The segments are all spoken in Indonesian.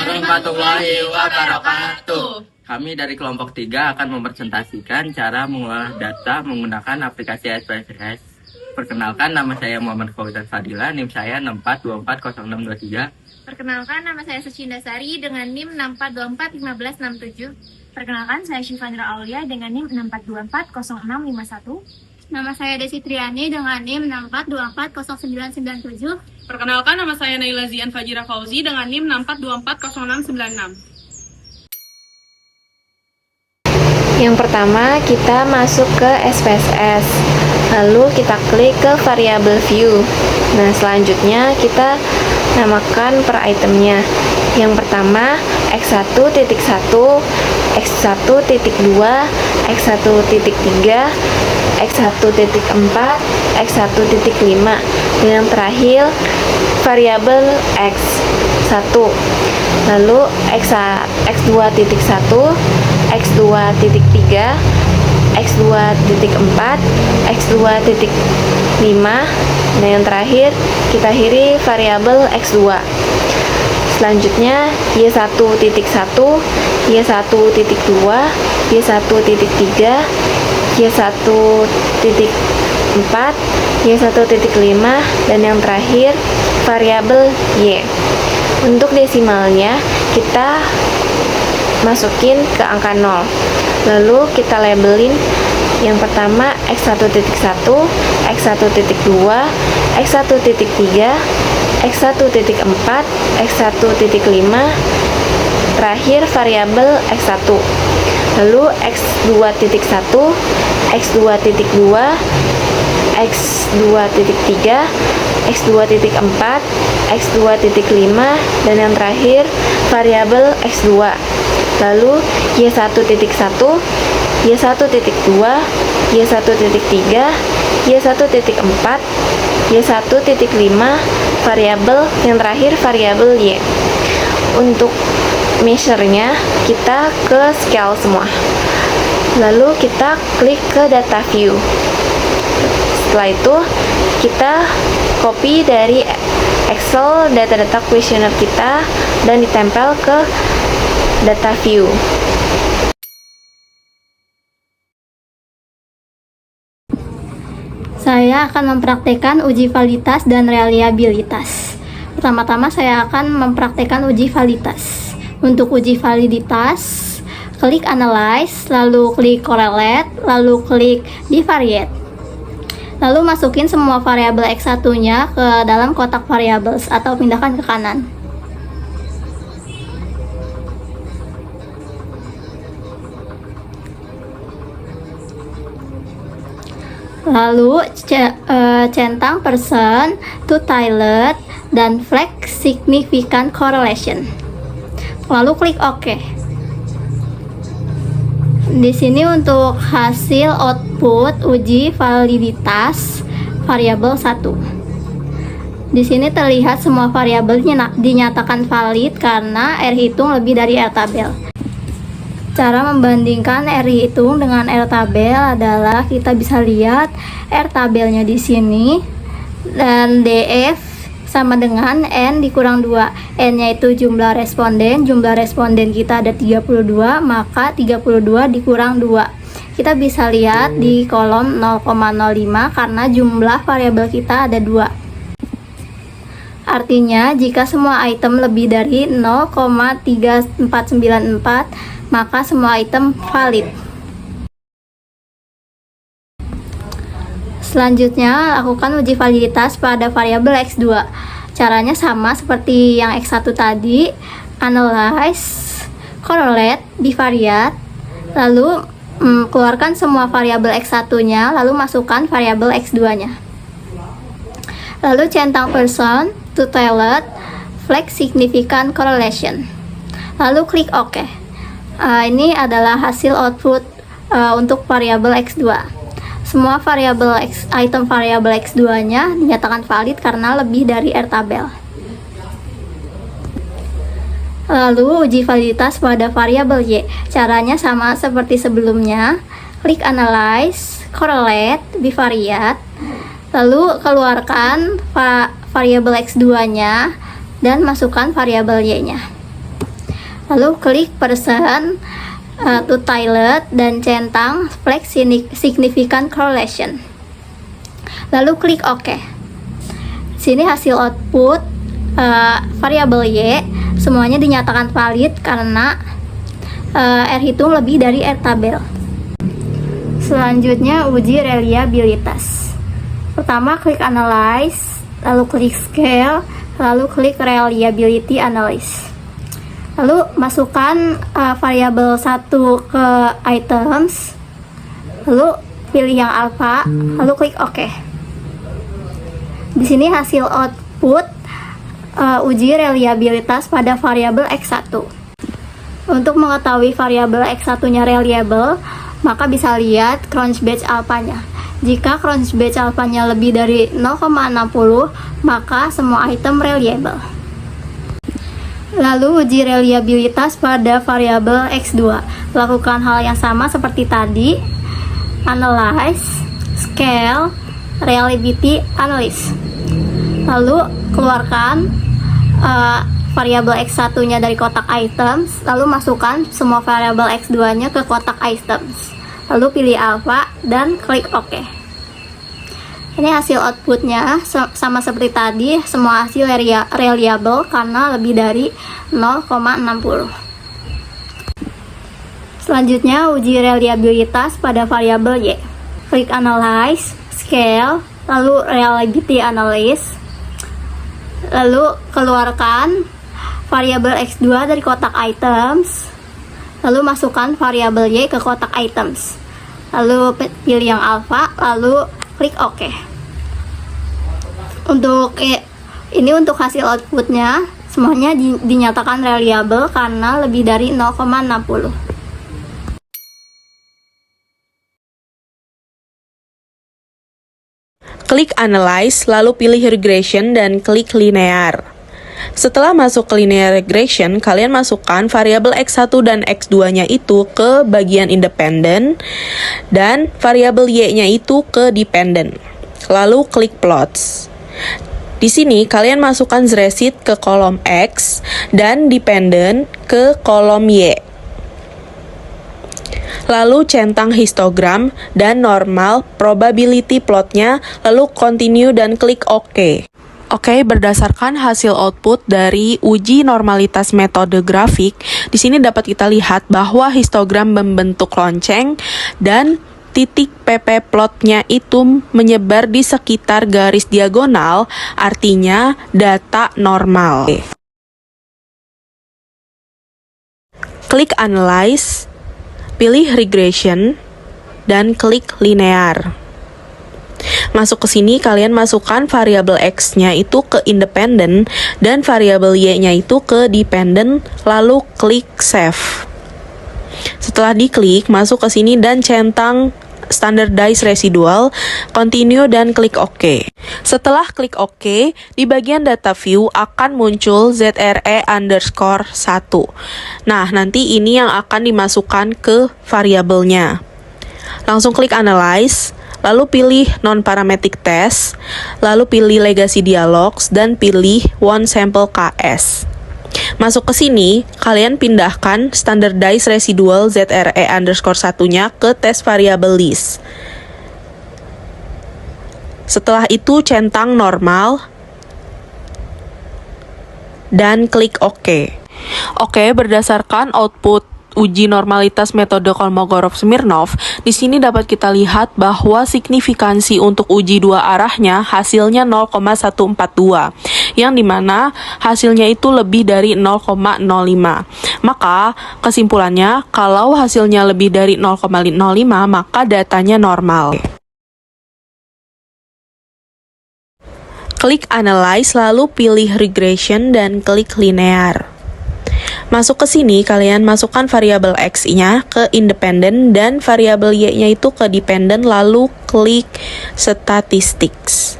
warahmatullahi wabarakatuh. Kami dari kelompok 3 akan mempresentasikan cara mengolah data menggunakan aplikasi SPSS. Perkenalkan, nama saya Muhammad Fauzian Fadila, NIM saya 64240623. Perkenalkan, nama saya Sucinda Sari dengan NIM 64241567. Perkenalkan, saya Syifandra Aulia dengan NIM 64240651. Nama saya Desi Triani dengan NIM 64240997. Perkenalkan, nama saya Naila Zian Fajira Fauzi dengan NIM 64240696. Yang pertama, kita masuk ke SPSS, lalu kita klik ke variable view. Nah, selanjutnya kita namakan per itemnya. Yang pertama, x1.1, x1.2, x1.3, x1.4, x1.5, dan yang terakhir variabel x1. Lalu x2.1, x2.3, x2.4, x2.5, dan yang terakhir kita akhiri variabel x2. Selanjutnya y1.1, y1.2, y1.3, y1.4, y1.5, dan yang terakhir variabel y. Untuk desimalnya kita masukin ke angka 0, lalu kita labelin yang pertama x1.1, x1.2, x1.3, x1.4, x1.5, terakhir variabel x1. Lalu x2.1, x2.2, x2.3, x2.4, x2.5, dan yang terakhir variabel x2. Lalu y1.1, y1.2, y1.3, y1.4, y1.5, variabel yang terakhir variabel y. Untuk measure-nya kita ke scale semua. Lalu kita klik ke data view. Setelah itu kita copy dari Excel data-data questionnaire kita dan ditempel ke data view. Saya akan mempraktekkan uji validitas dan reliabilitas. Pertama-tama saya akan mempraktekkan uji validitas. Untuk uji validitas, klik Analyze, lalu klik Correlate, lalu klik Bivariate. Lalu masukin semua variabel X1-nya ke dalam kotak variables atau pindahkan ke kanan. Lalu centang percent to tilde dan flag significant correlation. Lalu klik OK. Di sini untuk hasil output uji validitas variabel 1. Di sini terlihat semua variabel dinyatakan valid karena R hitung lebih dari R tabel. Cara membandingkan R hitung dengan R tabel adalah kita bisa lihat R tabelnya di sini dan DF sama dengan N dikurang 2. N-nya itu jumlah responden kita ada 32, maka 32 dikurang 2. Kita bisa lihat di kolom 0,05 karena jumlah variabel kita ada 2. Artinya jika semua item lebih dari 0,3494, maka semua item valid. Selanjutnya, lakukan uji validitas pada variabel X2. Caranya sama seperti yang X1 tadi, Analyze, Correlate, Bivariate, lalu keluarkan semua variabel X1-nya, lalu masukkan variabel X2-nya. Lalu centang percent to tilde, flag significant correlation. Lalu klik OK. Ini adalah hasil output untuk variabel X2. Semua item variabel X2-nya dinyatakan valid karena lebih dari R tabel. Lalu uji validitas pada variabel Y. Caranya sama seperti sebelumnya. Klik Analyze, Correlate, Bivariate, lalu keluarkan variabel X2-nya dan masukkan variabel Y-nya. Lalu klik person to toilet dan centang flag significant correlation. Lalu klik OK. Sini hasil output variabel Y semuanya dinyatakan valid karena R hitung lebih dari R tabel. Selanjutnya uji reliabilitas. Pertama klik analyze, lalu klik scale, lalu klik reliability analysis. Lalu masukkan variabel 1 ke items, lalu pilih yang alpha, lalu klik OK. Di sini hasil output uji reliabilitas pada variabel X1. Untuk mengetahui variabel X1-nya reliable, maka bisa lihat Cronchbatch alpha-nya. Jika Cronchbatch alpha-nya lebih dari 0,60, maka semua item reliable. Lalu uji reliabilitas pada variabel X2. Lakukan hal yang sama seperti tadi. Analyze, scale, reliability analysis. Lalu keluarkan variabel X1-nya dari kotak items, lalu masukkan semua variabel X2-nya ke kotak items. Lalu pilih alpha dan klik OK. Ini hasil outputnya sama seperti tadi, semua hasil reliable karena lebih dari 0,60. Selanjutnya uji reliabilitas pada variabel Y. Klik analyze, scale, lalu reliability analysis. Lalu keluarkan variabel X2 dari kotak items, lalu masukkan variabel Y ke kotak items. Lalu pilih yang alpha, lalu klik OK. Untuk hasil outputnya semuanya dinyatakan reliable karena lebih dari 0,60. Klik Analyze, lalu pilih Regression dan klik Linear. Setelah masuk ke Linear Regression, kalian masukkan variabel X1 dan X2-nya itu ke bagian Independent dan variabel Y-nya itu ke Dependent. Lalu klik Plots. Di sini kalian masukkan Zrecit ke kolom X dan Dependent ke kolom Y. Lalu centang histogram dan normal probability plotnya, lalu continue dan klik OK. Oke, berdasarkan hasil output dari uji normalitas metode grafik, di sini dapat kita lihat bahwa histogram membentuk lonceng dan titik PP plotnya itu menyebar di sekitar garis diagonal, artinya data normal. Klik Analyze, pilih Regression, dan klik Linear. Masuk ke sini, kalian masukkan variabel X-nya itu ke Independent dan variabel Y-nya itu ke Dependent, lalu klik Save. Setelah diklik, masuk ke sini dan centang Standardized Residual, Continue dan klik OK. Setelah klik OK, di bagian Data View akan muncul ZRE_1. Nah, nanti ini yang akan dimasukkan ke variabelnya. Langsung klik Analyze, lalu pilih Non-Parametric Test, lalu pilih Legacy Dialogs, dan pilih One Sample KS. Masuk ke sini, kalian pindahkan Standardized Residual ZRE_1-nya ke Test Variable List. Setelah itu centang normal dan klik OK. Oke, berdasarkan output uji normalitas metode Kolmogorov-Smirnov, di sini dapat kita lihat bahwa signifikansi untuk uji dua arahnya hasilnya 0,142, yang dimana hasilnya itu lebih dari 0,05. Maka kesimpulannya, kalau hasilnya lebih dari 0,05, maka datanya normal. Klik Analyze, lalu pilih Regression dan klik Linear. Masuk ke sini, kalian masukkan variabel X-nya ke Independent dan variabel Y-nya itu ke Dependent, lalu klik Statistics.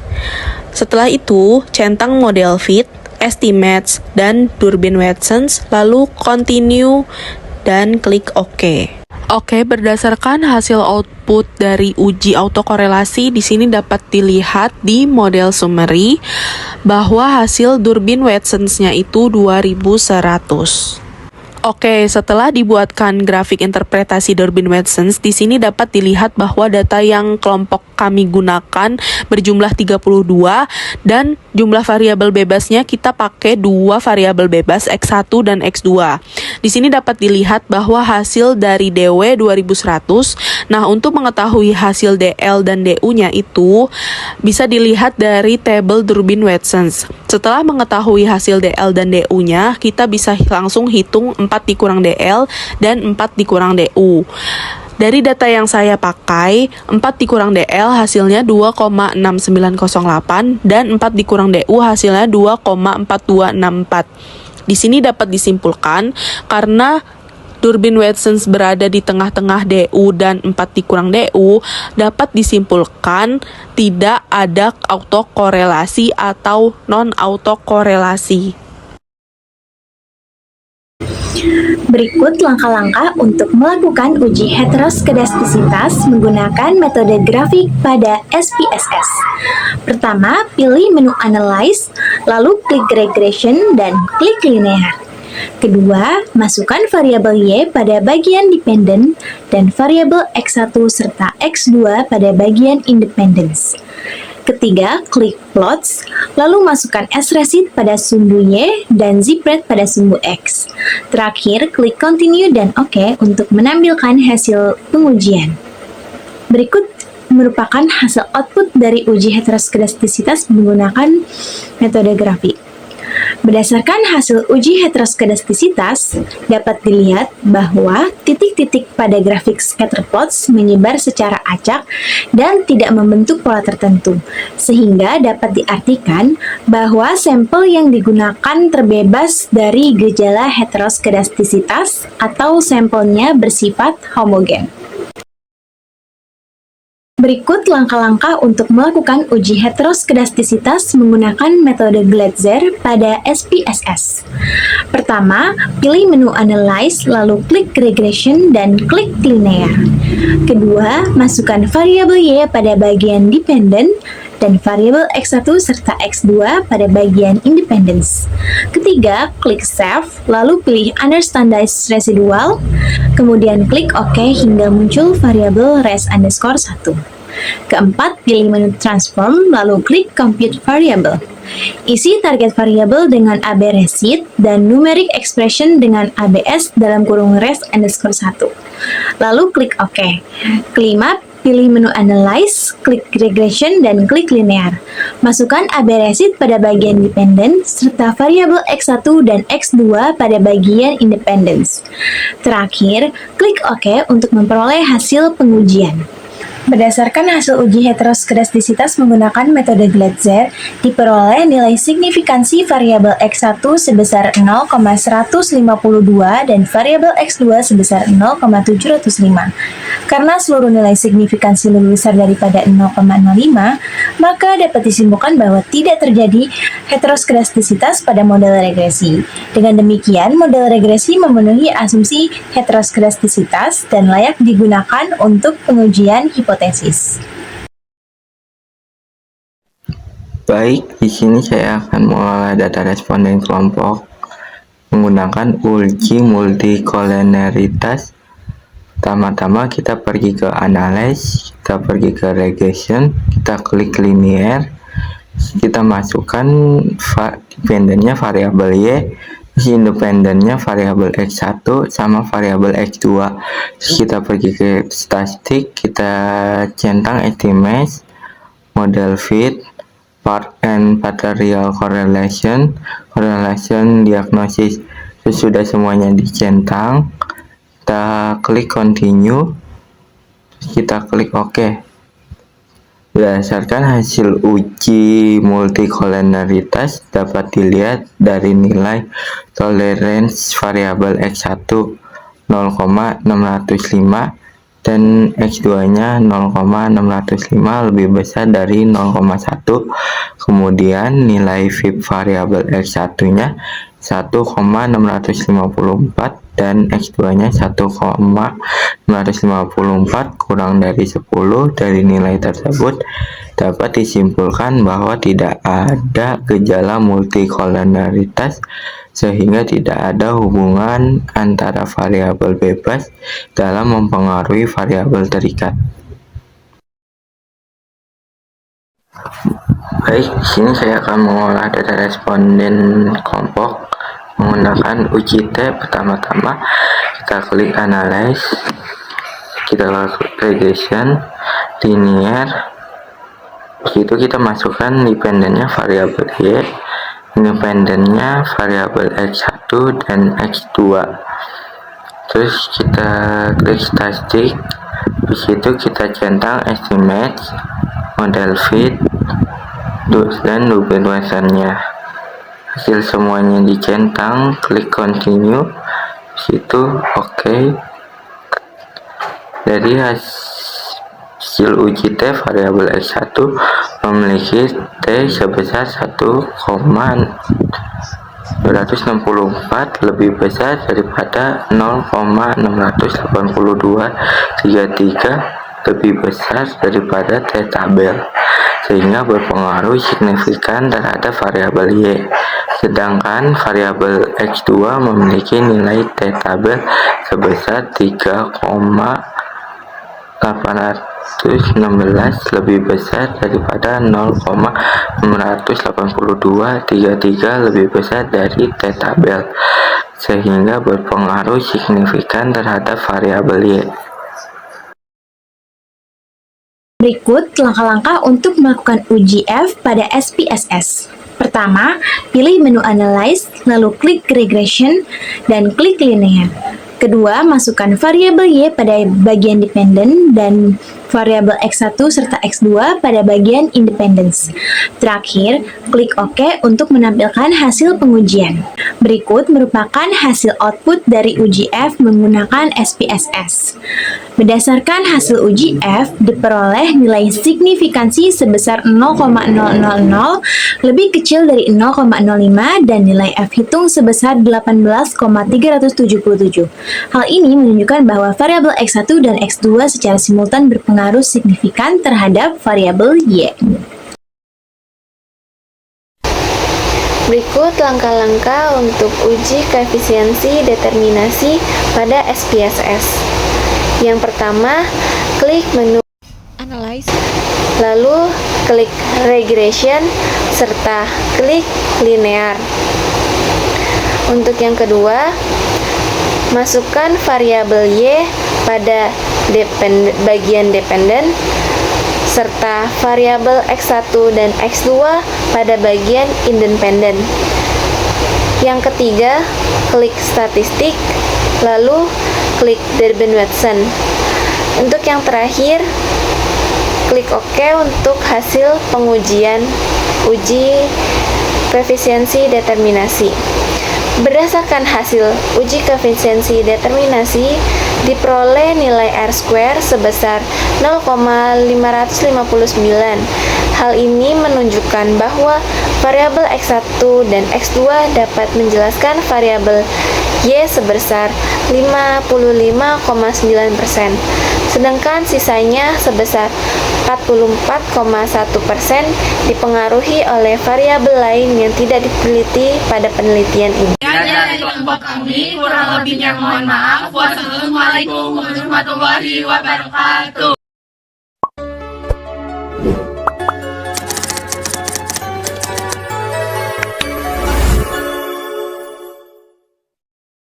Setelah itu, centang Model Fit, Estimates, dan Durbin-Watson, lalu Continue dan klik OK. Oke, berdasarkan hasil output dari uji autokorelasi, di sini dapat dilihat di model summary bahwa hasil Durbin-Watson's-nya itu 2100. Oke, setelah dibuatkan grafik interpretasi Durbin-Watson, di sini dapat dilihat bahwa data yang kelompok kami gunakan berjumlah 32 dan jumlah variabel bebasnya kita pakai dua variabel bebas X1 dan X2. Di sini dapat dilihat bahwa hasil dari DW 2100. Nah, untuk mengetahui hasil DL dan DU-nya itu bisa dilihat dari tabel Durbin-Watson. Setelah mengetahui hasil DL dan DU-nya, kita bisa langsung hitung 4 dikurang DL dan 4 dikurang DU. Dari data yang saya pakai, 4 dikurang DL hasilnya 2,6908 dan 4 dikurang DU hasilnya 2,4264. Di sini dapat disimpulkan karena Durbin-Watson berada di tengah-tengah DU dan 4 dikurang DU, dapat disimpulkan tidak ada autokorelasi atau non-autokorelasi. Berikut langkah-langkah untuk melakukan uji heteroskedastisitas menggunakan metode grafik pada SPSS. Pertama, pilih menu Analyze, lalu klik Regression dan klik Linear. Kedua, masukkan variabel Y pada bagian dependent dan variabel X1 serta X2 pada bagian independence. Ketiga, klik Plots, lalu masukkan sResid pada sumbu Y dan ZBRED pada sumbu X. Terakhir, klik Continue dan OK untuk menampilkan hasil pengujian. Berikut merupakan hasil output dari uji heteroskedastisitas menggunakan metode grafik. Berdasarkan hasil uji heteroskedastisitas, dapat dilihat bahwa titik-titik pada grafik scatter plots menyebar secara acak dan tidak membentuk pola tertentu, sehingga dapat diartikan bahwa sampel yang digunakan terbebas dari gejala heteroskedastisitas atau sampelnya bersifat homogen. Berikut langkah-langkah untuk melakukan uji heteroskedastisitas menggunakan metode Glatzer pada SPSS. Pertama, pilih menu Analyze, lalu klik Regression dan klik Linear. Kedua, masukkan variabel Y pada bagian Dependent dan variabel X1 serta X2 pada bagian Independence. Ketiga, klik Save, lalu pilih Understandized Residual, kemudian klik OK hingga muncul variabel res_1. Keempat, pilih menu Transform, lalu klik Compute Variable. Isi target variabel dengan ABResid dan numeric expression dengan ABS dalam kurung res_1. Lalu klik OK. Kelima, pilih menu Analyze, klik Regression, dan klik Linear. Masukkan ABResid pada bagian Dependent, serta variabel X1 dan X2 pada bagian Independence. Terakhir, klik OK untuk memperoleh hasil pengujian. Berdasarkan hasil uji heteroskedastisitas menggunakan metode Glatzer, diperoleh nilai signifikansi variabel X1 sebesar 0,152 dan variabel X2 sebesar 0,705. Karena seluruh nilai signifikansi lebih besar daripada 0,05, maka dapat disimpulkan bahwa tidak terjadi heteroskedastisitas pada model regresi. Dengan demikian, model regresi memenuhi asumsi heteroskedastisitas dan layak digunakan untuk pengujian hipotesis. Baik, di sini saya akan mengolah data responden kelompok menggunakan uji multikollinearitas. Pertama-tama kita pergi ke Analyze, kita pergi ke Regression, kita klik Linear, kita masukkan dependennya variabel Y, independennya variabel X1 sama variabel X2. Kita pergi ke statistik, kita centang estimate, model fit, part and material correlation, diagnosis. Sesudah semuanya dicentang, kita klik continue, kita klik OK. Berdasarkan hasil uji multikollinearitas dapat dilihat dari nilai tolerance variabel X1 0,605 dan X2-nya 0,605 lebih besar dari 0,1. Kemudian nilai VIP variabel X1-nya 1,654 dan X2-nya 1,654 kurang dari 10 dari nilai tersebut, dapat disimpulkan bahwa tidak ada gejala multikolonaritas sehingga tidak ada hubungan antara variabel bebas dalam mempengaruhi variabel terikat. Baik, di sini saya akan mengolah data responden kelompok menggunakan uji T. Pertama-tama kita klik analyze, kita klik regression, linear. Begitu kita masukkan dependennya variabel Y, independennya variabel X1 dan X2. Terus kita klik statistik, begitu kita centang estimate, model fit, dan duplicationnya. Hasil semuanya dicentang, klik continue, situ oke. Dari hasil uji T, variabel X1 memiliki T sebesar 1,264 lebih besar daripada 0,68233 lebih besar daripada T tabel, sehingga berpengaruh signifikan terhadap variabel Y. Sedangkan variabel X2 memiliki nilai T tabel sebesar 3,816 lebih besar daripada 0,68233 lebih besar dari T tabel, sehingga berpengaruh signifikan terhadap variabel Y. Berikut langkah-langkah untuk melakukan uji F pada SPSS. Pertama, pilih menu Analyze, lalu klik Regression, dan klik Linear. Kedua, masukkan variabel Y pada bagian dependent dan variabel X1 serta X2 pada bagian independence. Terakhir, klik OK untuk menampilkan hasil pengujian. Berikut merupakan hasil output dari uji F menggunakan SPSS. Berdasarkan hasil uji F, diperoleh nilai signifikansi sebesar 0,000, lebih kecil dari 0,05, dan nilai F hitung sebesar 18,377. Hal ini menunjukkan bahwa variabel X1 dan X2 secara simultan berpengaruh signifikan terhadap variabel Y. Berikut langkah-langkah untuk uji koefisiensi determinasi pada SPSS. Yang pertama, klik menu Analyze, lalu klik Regression, serta klik Linear. Untuk yang kedua, masukkan variabel Y pada bagian dependen, serta variabel X1 dan X2 pada bagian independen. Yang ketiga, klik statistik, lalu klik Derben-Watson. Untuk yang terakhir, klik OK untuk hasil pengujian uji koefisiensi determinasi. Berdasarkan hasil uji koefisiensi determinasi, diperoleh nilai R² sebesar 0,559. Hal ini menunjukkan bahwa variabel X1 dan X2 dapat menjelaskan variabel Y sebesar 55,9%, sedangkan sisanya sebesar 44,1% dipengaruhi oleh variabel lain yang tidak diteliti pada penelitian ini. Dari kelompok kami, kurang lebihnya mohon maaf. Wassalamualaikum warahmatullahi wabarakatuh.